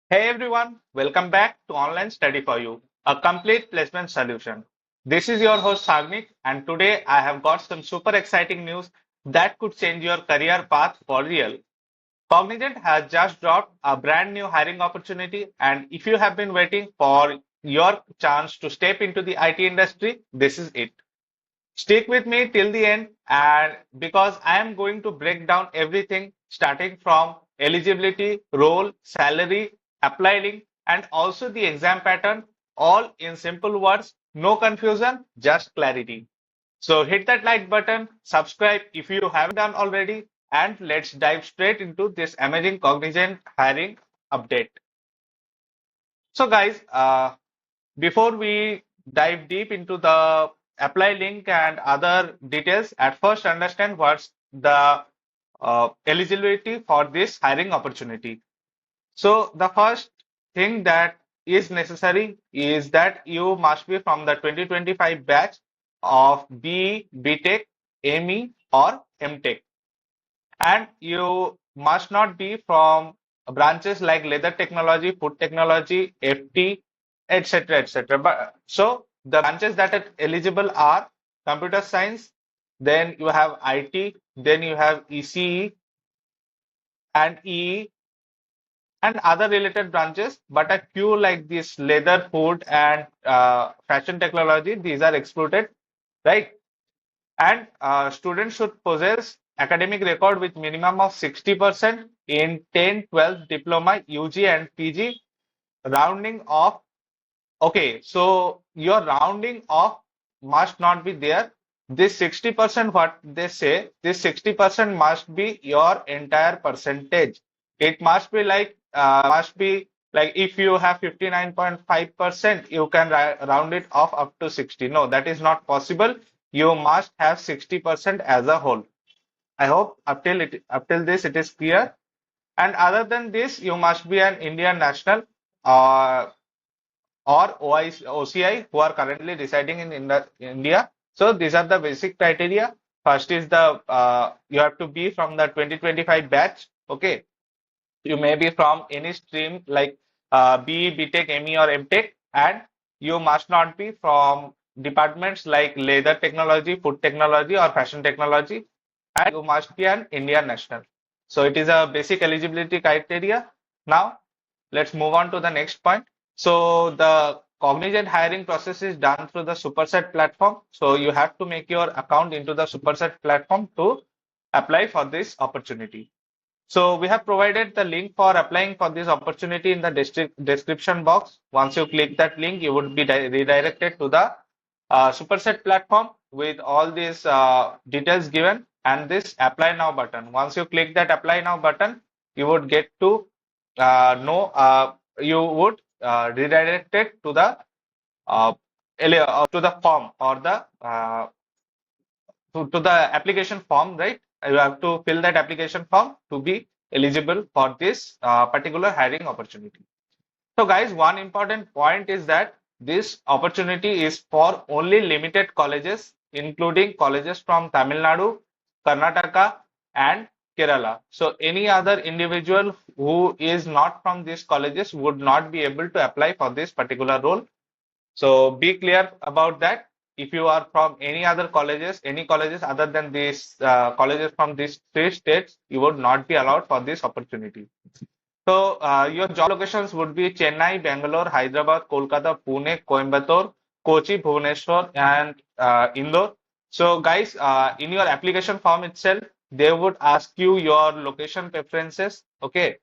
Hey everyone, welcome back to Online Study for You, a complete placement solution. This is your host Sagnik, and today I have got some super exciting news that could change your career path for real. Cognizant has just dropped a brand new hiring opportunity, and if you have been waiting for your chance to step into the IT industry, this is it. Stick with me till the end, and because I am going to break down everything starting from eligibility, role, salary, apply link, and also the exam pattern, all in simple words, no confusion, just clarity. So hit that like button, subscribe if you haven't done already, and let's dive straight into this amazing Cognizant hiring update. So guys, before we dive deep into the apply link and other details, at first understand what's the eligibility for this hiring opportunity. So the first thing that is necessary is that you must be from the 2025 batch of BE, BTech, ME or MTech, and you must not be from branches like leather technology, food technology, FT, etc., etc. But so the branches that are eligible are computer science, then you have IT, then you have ECE and EE and other related branches. But a few like this leather, food, and fashion technology, these are excluded, right? And students should possess academic record with minimum of 60% in 10, 12 diploma, UG and PG. Rounding off. Okay, so your rounding off must not be there. This 60%, what they say, this 60% must be your entire percentage. It must be like if you have 59.5%, you can round it off up to 60. No, that is not possible. You must have 60% as a whole. I hope up till this it is clear. And other than this, you must be an Indian national. Uh, or OCI who are currently residing in India. So these are the basic criteria. First is the you have to be from the 2025 batch. Okay, you may be from any stream like BE, BTech, ME or MTech, and you must not be from departments like leather technology, food technology or fashion technology, and you must be an Indian national. So it is a basic eligibility criteria. Now let's move on to the next point. So the Cognizant hiring process is done through the Superset platform. So you have to make your account into the Superset platform to apply for this opportunity. So we have provided the link for applying for this opportunity in the description box. Once you click that link, you would be redirected to the Superset platform with all these details given and this apply now button. Once you click that apply now button, you would get to know you would redirected to the uh, to the form or the to the application form, right? You have to fill that application form to be eligible for this particular hiring opportunity. So guys, one important point is that this opportunity is for only limited colleges, including colleges from Tamil Nadu, Karnataka, and Kerala. So any other individual who is not from these colleges would not be able to apply for this particular role. So be clear about that. If you are from any other colleges, any colleges other than these colleges from these three states, you would not be allowed for this opportunity. So your job locations would be Chennai, Bangalore, Hyderabad, Kolkata, Pune, Coimbatore, Kochi, Bhubaneswar, and Indore. So guys, in your application form itself, they would ask you your location preferences. Okay,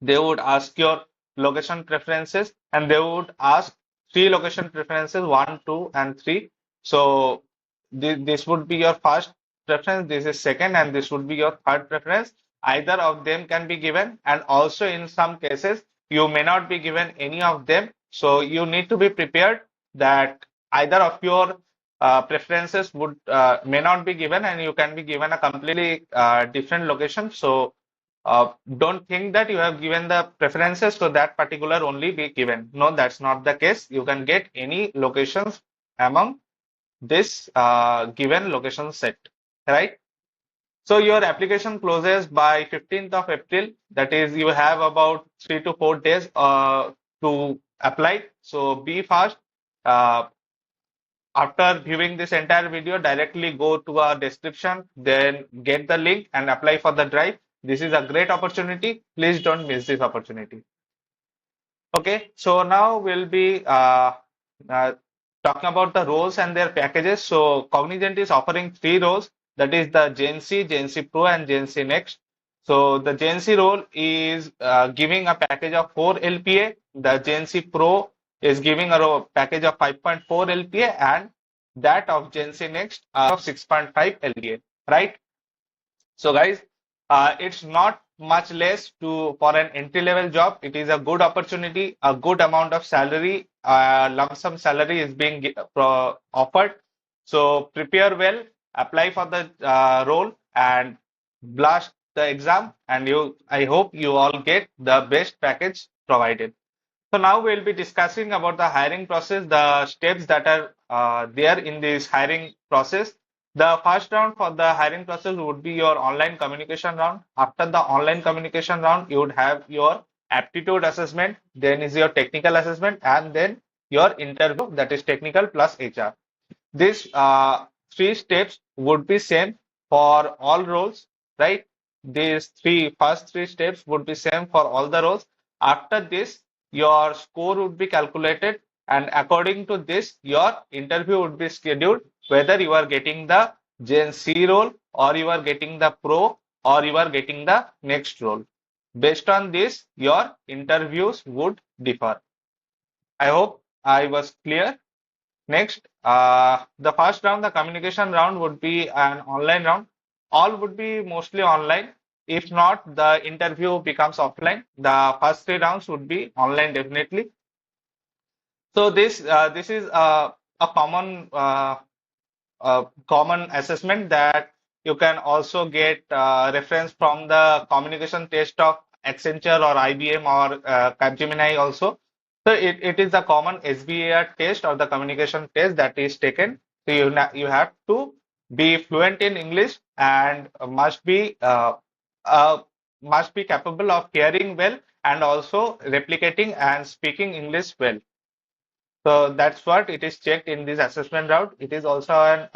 they would ask your location preferences and they would ask three location preferences, one, two, and three. So this would be your first preference, this is second, and this would be your third preference. Either of them can be given, and also in some cases, you may not be given any of them. So you need to be prepared that either of your preferences would may not be given, and you can be given a completely different location. So don't think that you have given the preferences to that particular only be given. No, that's not the case. You can get any locations among this given location set, right? So your application closes by 15th of April. That is, you have about 3 to 4 days to apply. So be fast. Uh, After viewing this entire video, directly go to our description, then get the link and apply for the drive. This is a great opportunity. Please don't miss this opportunity. Okay, so now we'll be uh, talking about the roles and their packages. So Cognizant is offering 3 roles, that is the Genc, Genc Pro, and Genc Next. So the Genc role is giving a package of 4 LPA. The Genc Pro is giving a package of 5.4 LPA, and that of Genc Next of 6.5 LPA. Right? So guys, it's not much less to for an entry level job. It is a good opportunity, a good amount of salary, lump sum salary is being offered. So prepare well, apply for the role, and blast the exam. And I hope you all get the best package provided. So now we'll be discussing about the hiring process, the steps that are there in this hiring process. The first round for the hiring process would be your online communication round. After the online communication round, you would have your aptitude assessment, then is your technical assessment, and then your interview, that is technical plus HR. These 3 steps would be same for all roles, right? These first three steps would be same for all the roles. After this, your score would be calculated, and according to this, your interview would be scheduled, whether you are getting the Gen C role or you are getting the Pro or you are getting the next role. Based on this, your interviews would differ. I hope I was clear. Next, the first round, the communication round, would be an online round. All would be mostly online. If not, the interview becomes offline. The first 3 rounds would be online definitely. So this is a common assessment that you can also get reference from the communication test of Accenture or IBM or Capgemini also. So it is a common SBAR test or the communication test that is taken. So you have to be fluent in English and must be capable of hearing well and also replicating and speaking English well. So that's what it is checked in this assessment round. It is also an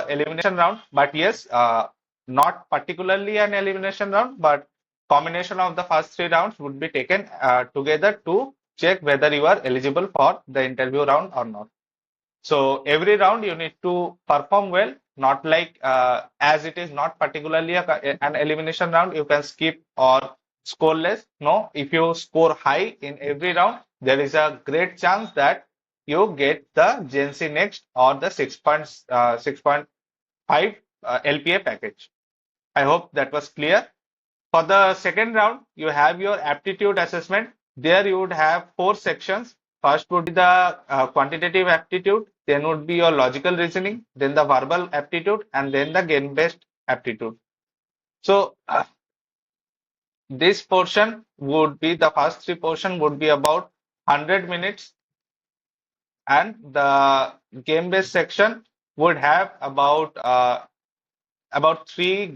elimination round, but yes, not particularly an elimination round, but combination of the first 3 rounds would be taken together to check whether you are eligible for the interview round or not. So every round you need to perform well, not like as it is not particularly an elimination round, you can skip or score less. No, if you score high in every round, there is a great chance that you get the Gen C Next or the 6.5 LPA package. I hope that was clear. For the second round, you have your aptitude assessment. There you would have 4 sections. First would be the quantitative aptitude, then would be your logical reasoning, then the verbal aptitude, and then the game-based aptitude. So this portion would be the first 3 portion would be about 100 minutes, and the game-based section would have about 3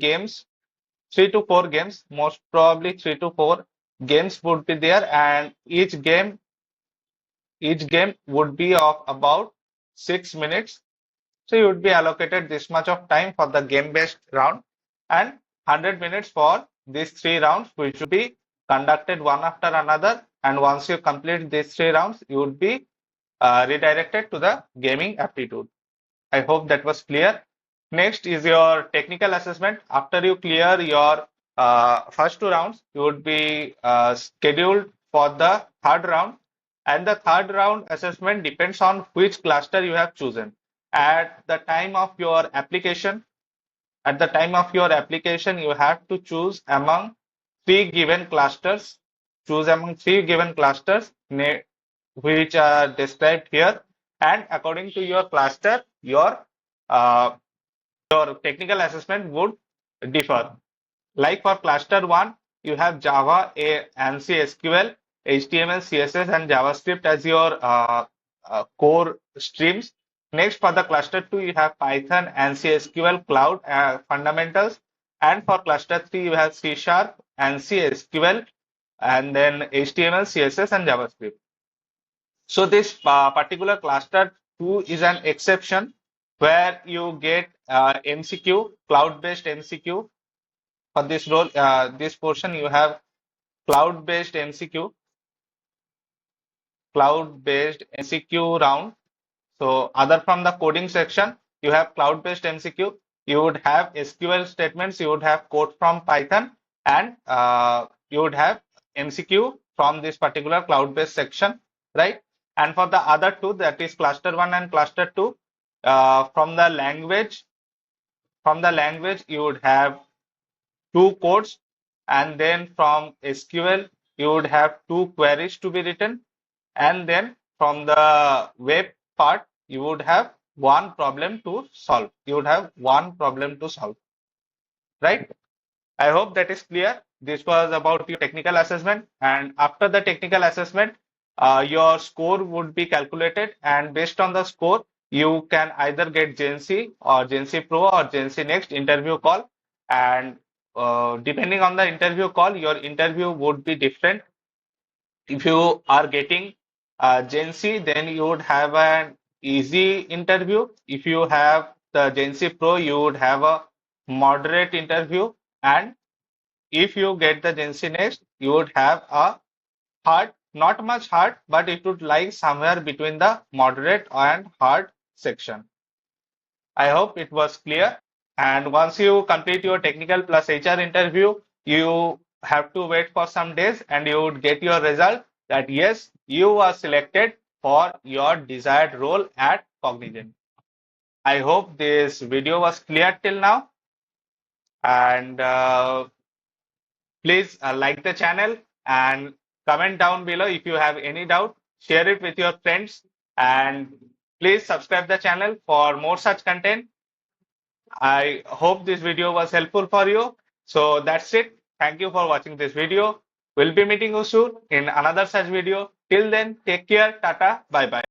to 4 games, most probably 3 to 4 games would be there, and each game would be of about 6 minutes. So you would be allocated this much of time for the game-based round and 100 minutes for these 3 rounds, which would be conducted one after another. And once you complete these 3 rounds, you would be redirected to the gaming aptitude. I hope that was clear. Next is your technical assessment. After you clear your first 2 rounds, you would be scheduled for the third round. And the third round assessment depends on which cluster you have chosen. At the time of your application, you have to choose among 3 given clusters. Choose among 3 given clusters, which are described here. And according to your cluster, uh, your technical assessment would differ. Like for cluster 1, you have Java, ANSI, SQL, HTML, CSS, and JavaScript as your core streams. Next, for the cluster 2, you have Python and SQL Cloud fundamentals. And for cluster 3, you have C Sharp and SQL, and then HTML, CSS, and JavaScript. So this particular cluster 2 is an exception where you get MCQ, cloud-based MCQ. For this role, this portion, you have cloud-based MCQ, cloud-based MCQ round. So other from the coding section, you have cloud-based MCQ. You would have SQL statements. You would have code from Python, and you would have MCQ from this particular cloud-based section, right? And for the other two, that is cluster 1 and cluster 2, from the language, you would have two codes, and then from SQL, you would have two queries to be written, and then from the web part, you would have one problem to solve. You would have one problem to solve, right? I hope that is clear. This was about your technical assessment, and after the technical assessment, your score would be calculated, and based on the score, you can either get Genc or Genc Pro or Genc Next interview call, and depending on the interview call, your interview would be different. If you are getting Genc, then you would have an easy interview. If you have the Genc Pro, you would have a moderate interview, and if you get the Genc Next, you would have a hard, not much hard, but it would lie somewhere between the moderate and hard section. I hope it was clear. And once you complete your technical plus HR interview, you have to wait for some days and you would get your result that yes, you are selected for your desired role at Cognizant. I hope this video was clear till now. And please like the channel and comment down below if you have any doubt. Share it with your friends and please subscribe the channel for more such content. I hope this video was helpful for you. So that's it. Thank you for watching this video. We'll be meeting you soon in another such video. Till then, take care. Tata. Bye bye.